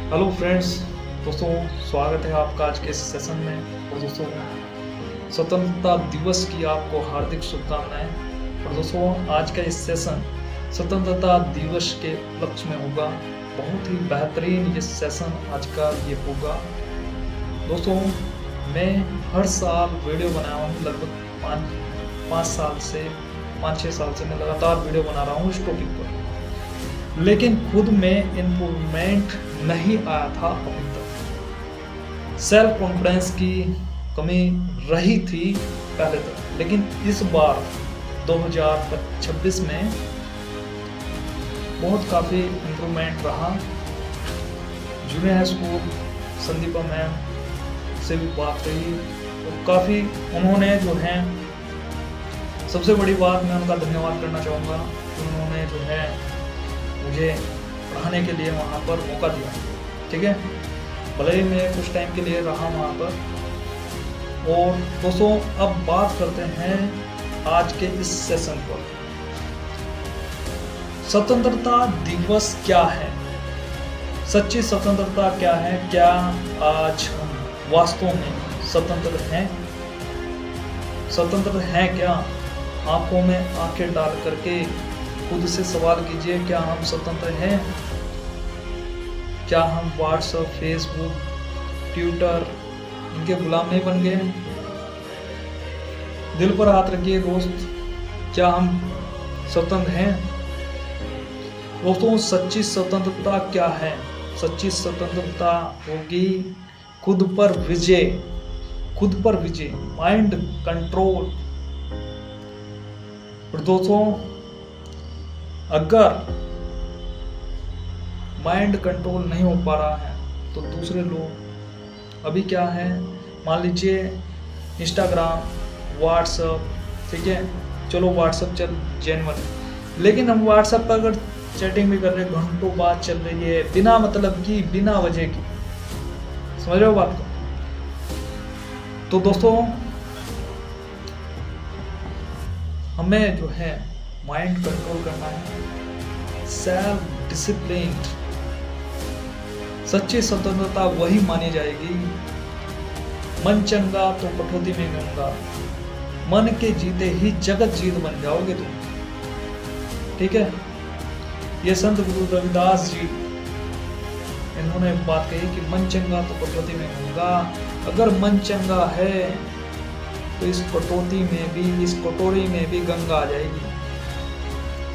Hello friends, दोस्तों स्वागत है आपका आज के इस सेशन में। और दोस्तों स्वतंत्रता दिवस की आपको हार्दिक शुभकामनाएं। और दोस्तों आज का इस सेशन स्वतंत्रता दिवस के उपलक्ष्य में होगा। बहुत ही बेहतरीन ये सेशन आज का ये होगा। दोस्तों मैं हर साल वीडियो बनाया हूँ, लगभग 5-6 साल से मैं लगातार वीडियो बना रहा हूँ इस टॉपिक पर, लेकिन खुद में इम्प्रूवमेंट नहीं आया था अभी तक। सेल्फ कॉन्फिडेंस की कमी रही थी पहले तक, लेकिन इस बार 2026 में बहुत काफ़ी इम्प्रूवमेंट रहा। Junior high school Sandeepa ma'am से भी बात रही और काफ़ी उन्होंने जो है, सबसे बड़ी बात मैं उनका धन्यवाद करना चाहूँगा कि उन्होंने जो है मुझे पढ़ाने के लिए वहाँ पर मौका दिया। ठीक है, भले ही मैं कुछ टाइम के लिए रहा वहाँ पर। और दोस्तों अब बात करते हैं आज के इस सेशन पर। स्वतंत्रता दिवस क्या है, सच्ची स्वतंत्रता क्या है, क्या आज हम वास्तव में स्वतंत्र हैं? स्वतंत्र हैं क्या? आंखों में आंखें डाल करके खुद से सवाल कीजिए, क्या हम स्वतंत्र हैं? क्या हम व्हाट्सएप, फेसबुक, ट्विटर इनके गुलाम नहीं बन गए? दिल पर हाथ रखिए दोस्त, क्या हम स्वतंत्र हैं? दोस्तों सच्ची स्वतंत्रता क्या है? सच्ची स्वतंत्रता होगी खुद पर विजय, खुद पर विजय, माइंड कंट्रोल। और दोस्तों अगर माइंड कंट्रोल नहीं हो पा रहा है तो दूसरे लोग अभी क्या है, मान लीजिए इंस्टाग्राम, व्हाट्सएप, ठीक है, चलो व्हाट्सएप चल जेन्युइन, लेकिन हम व्हाट्सएप पर अगर चैटिंग भी कर रहे हैं, घंटों बात चल रही है बिना मतलब की, बिना वजह की। समझ रहे हो बात को? तो दोस्तों हमें जो है माइंड कंट्रोल करना है, सेल्फ डिसिप्लिन। सच्ची स्वतंत्रता वही मानी जाएगी, मन चंगा तो कटौती में गंगा, मन के जीते ही जगत जीत बन जाओगे तुम। ठीक है, ये संत गुरु रविदास जी इन्होंने बात कही कि मन चंगा तो कटौती में गंगा। अगर मन चंगा है तो इस कटौती में भी, इस कटोरी में भी गंगा आ जाएगी।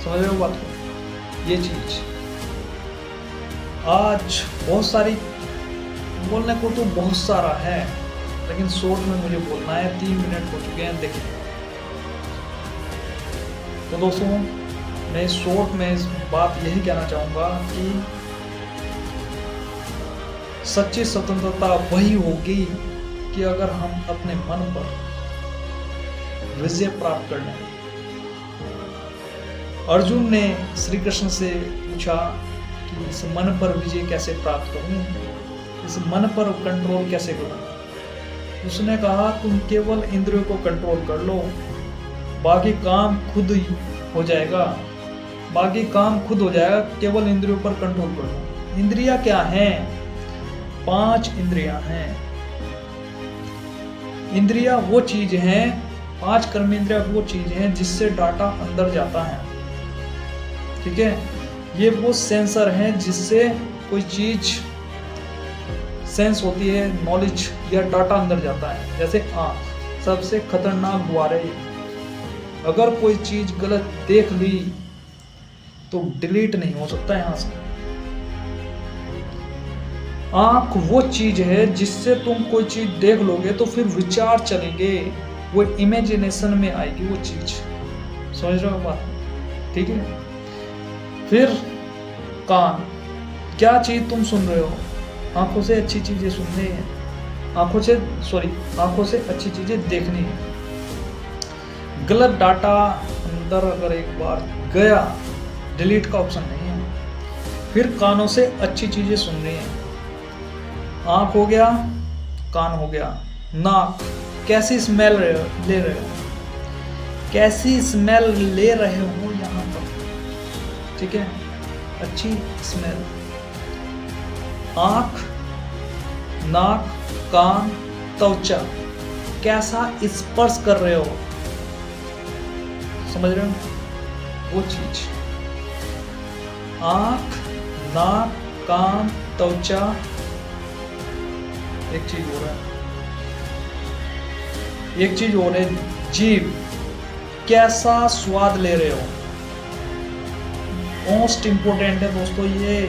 समझ रहे हो बात को? ये चीज आज बहुत सारी, बोलने को तो बहुत सारा है, लेकिन शॉर्ट में मुझे बोलना है। 3 मिनट हो चुके हैं, देखिए। तो दोस्तों मैं इस शॉर्ट में इस बात यही कहना चाहूंगा कि सच्ची स्वतंत्रता वही होगी कि अगर हम अपने मन पर विजय प्राप्त कर लें। अर्जुन ने श्री कृष्ण से पूछा कि इस मन पर विजय कैसे प्राप्त करूं, इस मन पर कंट्रोल कैसे करूं? उसने कहा तुम केवल इंद्रियों को कंट्रोल कर लो, बाकी काम खुद हो जाएगा, बाकी काम खुद हो जाएगा, केवल इंद्रियों पर कंट्रोल कर लो। इंद्रियां क्या हैं? 5 इंद्रियां हैं। इंद्रियां वो चीज हैं, 5 कर्मेंद्रियां वो चीज हैं जिससे डाटा अंदर जाता है। ठीक है, ये वो सेंसर हैं जिससे कोई चीज सेंस होती है, नॉलेज या डाटा अंदर जाता है। जैसे आँख सबसे खतरनाक द्वार है। अगर कोई चीज गलत देख ली तो डिलीट नहीं हो सकता यहाँ से। आँख वो चीज है जिससे तुम कोई चीज देख लोगे तो फिर विचार चलेंगे, वो इमेजिनेशन में आएगी वो चीज। समझ रहे हो बात? ठीक है। फिर कान, क्या चीज तुम सुन रहे हो? आंखों से अच्छी चीजें सुननी है, आंखों से अच्छी चीजें देखनी है। गलत डाटा अंदर अगर एक बार गया, डिलीट का ऑप्शन नहीं है। फिर कानों से अच्छी चीजें सुननी है। आंख हो गया, कान हो गया, नाक, कैसी स्मेल ले रहे हो, कैसी स्मेल ले रहे हो यहाँ पर। ठीक है, अच्छी स्मेल। आंख, नाक, कान, त्वचा कैसा स्पर्श कर रहे हो, समझ रहे हो वो चीज। आंख, नाक, कान, त्वचा। एक चीज हो रहा है, एक चीज और है, जीभ, कैसा स्वाद ले रहे हो। मोस्ट इंपोर्टेंट है दोस्तों ये।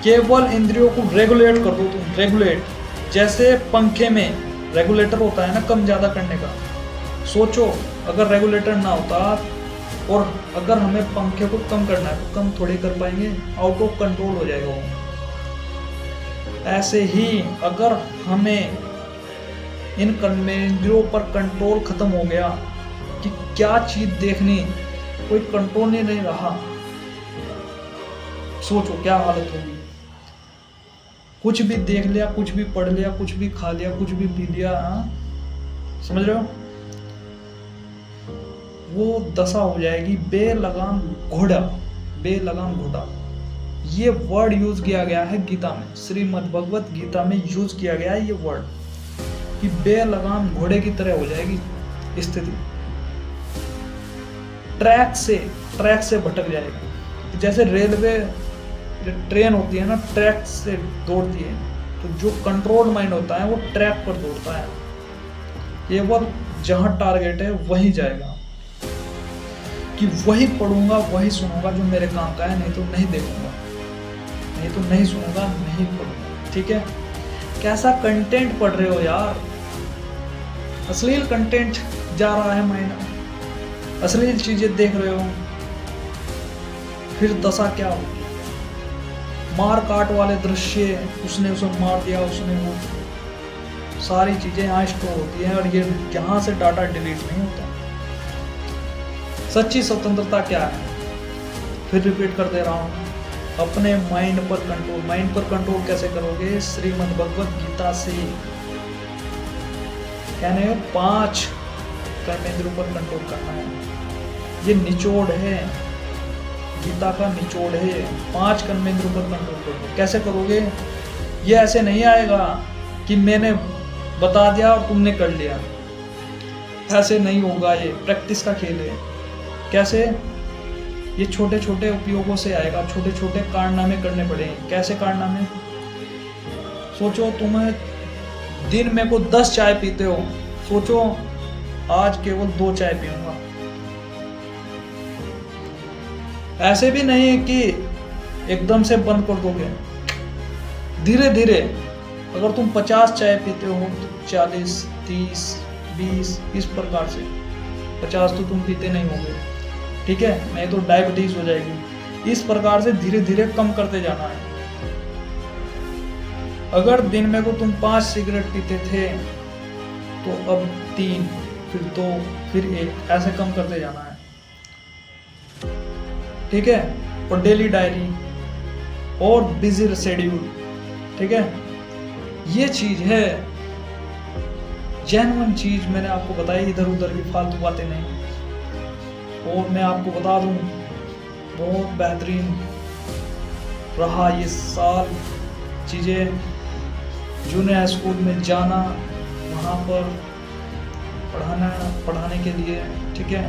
केवल इंद्रियों को रेगुलेट कर दो तुम, रेगुलेट, जैसे पंखे में रेगुलेटर होता है ना कम ज्यादा करने का। सोचो अगर रेगुलेटर ना होता और अगर हमें पंखे को कम करना है तो कम थोड़ी कर पाएंगे, आउट ऑफ कंट्रोल हो जाएगा वो। ऐसे ही अगर हमें इन कर्मेंद्रियों पर कंट्रोल खत्म हो गया कि क्या चीज देखनी, कोई कंट्रोल नहीं रहा, सोचो क्या हालत होगी। कुछ भी देख लिया, कुछ भी पढ़ लिया, कुछ भी खा लिया, कुछ भी पी लिया, समझ रहे हो, वो दशा हो जाएगी बेलगाम घोड़ा। बेलगाम घोड़ा ये वर्ड यूज किया गया है गीता में, श्रीमद् भगवत गीता में यूज किया गया है ये वर्ड कि बेलगाम घोड़े की तरह हो जाएगी स्थिति। ट्रैक से भटक जाएगा। जैसे रेलवे ट्रेन होती है ना, ट्रैक से दौड़ती है, तो जो कंट्रोल माइंड होता है वो ट्रैक पर दौड़ता है, केवल जहां टारगेट है वहीं जाएगा कि वही पढ़ूंगा, वही सुनूंगा जो मेरे काम का है, नहीं तो नहीं देखूंगा, नहीं तो नहीं सुनूंगा, नहीं पढ़ूंगा। ठीक है, कैसा कंटेंट पढ़ रहे हो यार, अश्लील कंटेंट जा रहा है माइंड, अश्लील चीजें देख रहे हो, फिर दशा क्या होगी। मार काट वाले दृश्य, उसने उसे मार दिया, उसने वो सारी चीजें यहाँ स्टोर होती है और ये यहाँ से डाटा डिलीट नहीं होता। सच्ची स्वतंत्रता क्या है, फिर रिपीट कर दे रहा हूँ, अपने माइंड पर कंट्रोल। माइंड पर कंट्रोल कैसे करोगे, श्रीमद् भगवत गीता से। कहने 5 कर्मेंद्रियों पर कंट्रोल करना है, ये निचोड़ है, गीता का निचोड़ है। 5 कर्मेंद्रियों पर कंट्रोल करोगे, कैसे करोगे, ये ऐसे नहीं आएगा कि मैंने बता दिया और तुमने कर लिया, ऐसे नहीं होगा, ये प्रैक्टिस का खेल है। कैसे, ये छोटे छोटे उपयोगों से आएगा, छोटे छोटे कारनामे करने पड़ेंगे। कैसे कारनामे, सोचो तुम्हें दिन में को 10 चाय पीते हो, सोचो आज केवल 2 चाय पीऊंगा। ऐसे भी नहीं है कि एकदम से बंद कर दोगे, धीरे धीरे। अगर तुम 50 चाय पीते हो तो 40, 30, 20 इस प्रकार से। 50 तो तुम पीते नहीं होगे, ठीक है, नहीं तो डायबिटीज हो जाएगी। इस प्रकार से धीरे धीरे कम करते जाना है। अगर दिन में को तुम 5 सिगरेट पीते थे तो अब 3, फिर 2, फिर 1, ऐसे कम करते जाना है, ठीक है। और डेली डायरी और बिजी शेड्यूल, ठीक है, ये चीज है जेन्युइन चीज मैंने आपको बताई, इधर उधर की फालतू बातें नहीं। और मैं आपको बता दूं, बहुत बेहतरीन रहा ये साल। चीजें जूनियर स्कूल में जाना, वहाँ पर पढ़ाने के लिए, ठीक है,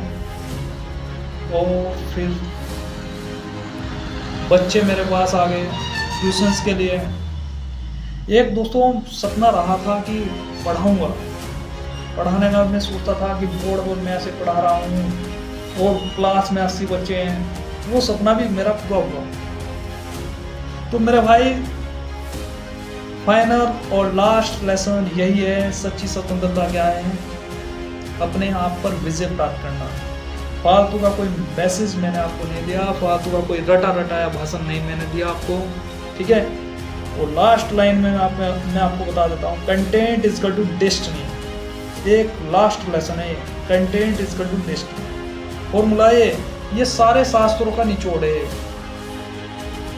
और फिर बच्चे मेरे पास आ गए ट्यूशंस के लिए। एक दोस्तों सपना रहा था कि पढ़ाऊंगा, पढ़ाने का मैं सोचता था कि बोर्ड में ऐसे पढ़ा रहा हूँ और क्लास में 80 बच्चे हैं, वो सपना भी मेरा पूरा हुआ। तो मेरे भाई फाइनल और लास्ट लेसन यही है, सच्ची स्वतंत्रता क्या है, अपने आप पर विजय प्राप्त करना। फालतू का कोई मैसेज मैंने आपको नहीं दिया, फालतू का कोई रटाया भाषण नहीं मैंने दिया आपको, ठीक है। और लास्ट लाइन में मैं आपको बता देता हूँ, content is equal to destiny. एक लास्ट लेसन है, content is equal to destiny. Formula ये सारे शास्त्रों का निचोड़ है,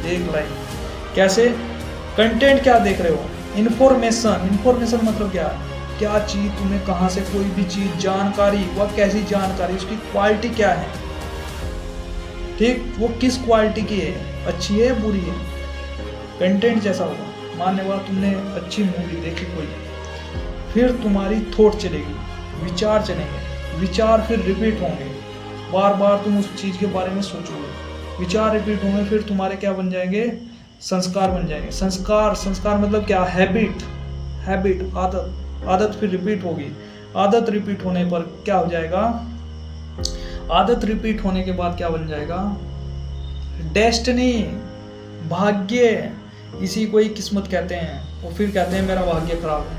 एक लाइन। कैसे, कंटेंट क्या देख रहे हो, इन्फॉर्मेशन मतलब क्या चीज तुम्हें कहाँ से, कोई भी चीज, जानकारी, वह कैसी जानकारी, उसकी क्वालिटी क्या है, ठीक, वो किस क्वालिटी की है, अच्छी है बुरी है, कंटेंट जैसा होगा, मानने वाला तुमने अच्छी मूवी देखी कोई, फिर तुम्हारी थॉट चलेगी, विचार चलेंगे, विचार फिर रिपीट होंगे, बार बार तुम उस चीज़ के बारे में सोचोगे, विचार रिपीट होंगे, फिर तुम्हारे क्या बन जाएंगे, संस्कार बन जाएंगे। संस्कार, संस्कार मतलब क्या, हैबिट, हैबिट आदत, आदत फिर रिपीट होगी, आदत रिपीट होने पर क्या हो जाएगा, आदत रिपीट होने के बाद क्या बन जाएगा, डेस्टिनी, भाग्य, इसी को ही किस्मत कहते हैं। और फिर कहते हैं मेरा भाग्य खराब है।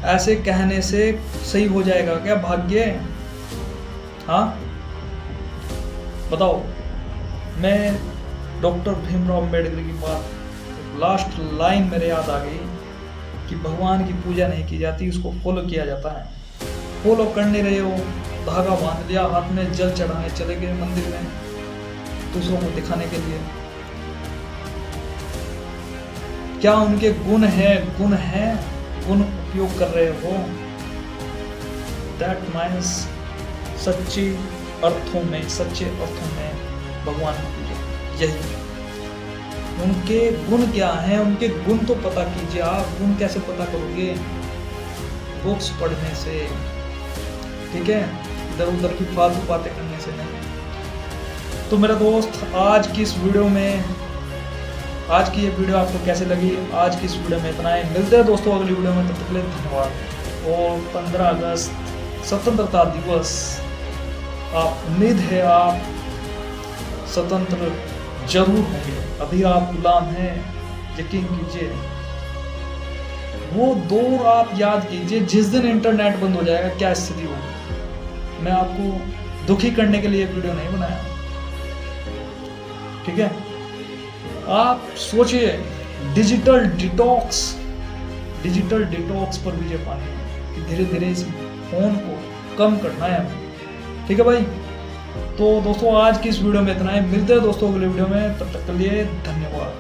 ऐसे कहने से सही हो जाएगा क्या भाग्य? हाँ बताओ। मैं डॉक्टर भीमराव अम्बेडकर की बात, लास्ट लाइन मेरे याद आ गई कि भगवान की पूजा नहीं की जाती, उसको फॉलो किया जाता है। फॉलो कर नहीं रहे हो, धागा बांध लिया, हाथ में जल चढ़ाने चले गए मंदिर में दूसरों को दिखाने के लिए। क्या उनके गुण है, गुण है, गुण उपयोग कर रहे हो? दैट मीन्स सच्ची अर्थों में, सच्चे अर्थों में भगवान की पूजा यही। उनके गुण क्या हैं, उनके गुण तो पता कीजिए आप। गुण कैसे पता करोगे? बुक्स पढ़ने से, ठीक है, इधर उधर की फालतू बातें करने से नहीं। तो मेरा दोस्त, आज की इस वीडियो में, आज की ये वीडियो आपको कैसे लगी? आज की इस वीडियो में इतना ही। मिलते हैं दोस्तों अगली वीडियो में, तब तक के लिए धन्यवाद। और 15 अगस्त स्वतंत्रता दिवस, आप उम्मीद है आप स्वतंत्र जरूर होंगे। अभी आप गुलाम हैं, यकीन कीजिए। वो दौर आप याद कीजिए जिस दिन इंटरनेट बंद हो जाएगा, क्या स्थिति होगी। मैं आपको दुखी करने के लिए वीडियो नहीं बनाया, ठीक है। आप सोचिए, डिजिटल डिटॉक्स पर विजय पाने कि धीरे धीरे इस फोन को कम करना है हमें, ठीक है भाई। तो दोस्तों आज की इस वीडियो में इतना ही। मिलते हैं दोस्तों अगले वीडियो में, तब तक के लिए धन्यवाद।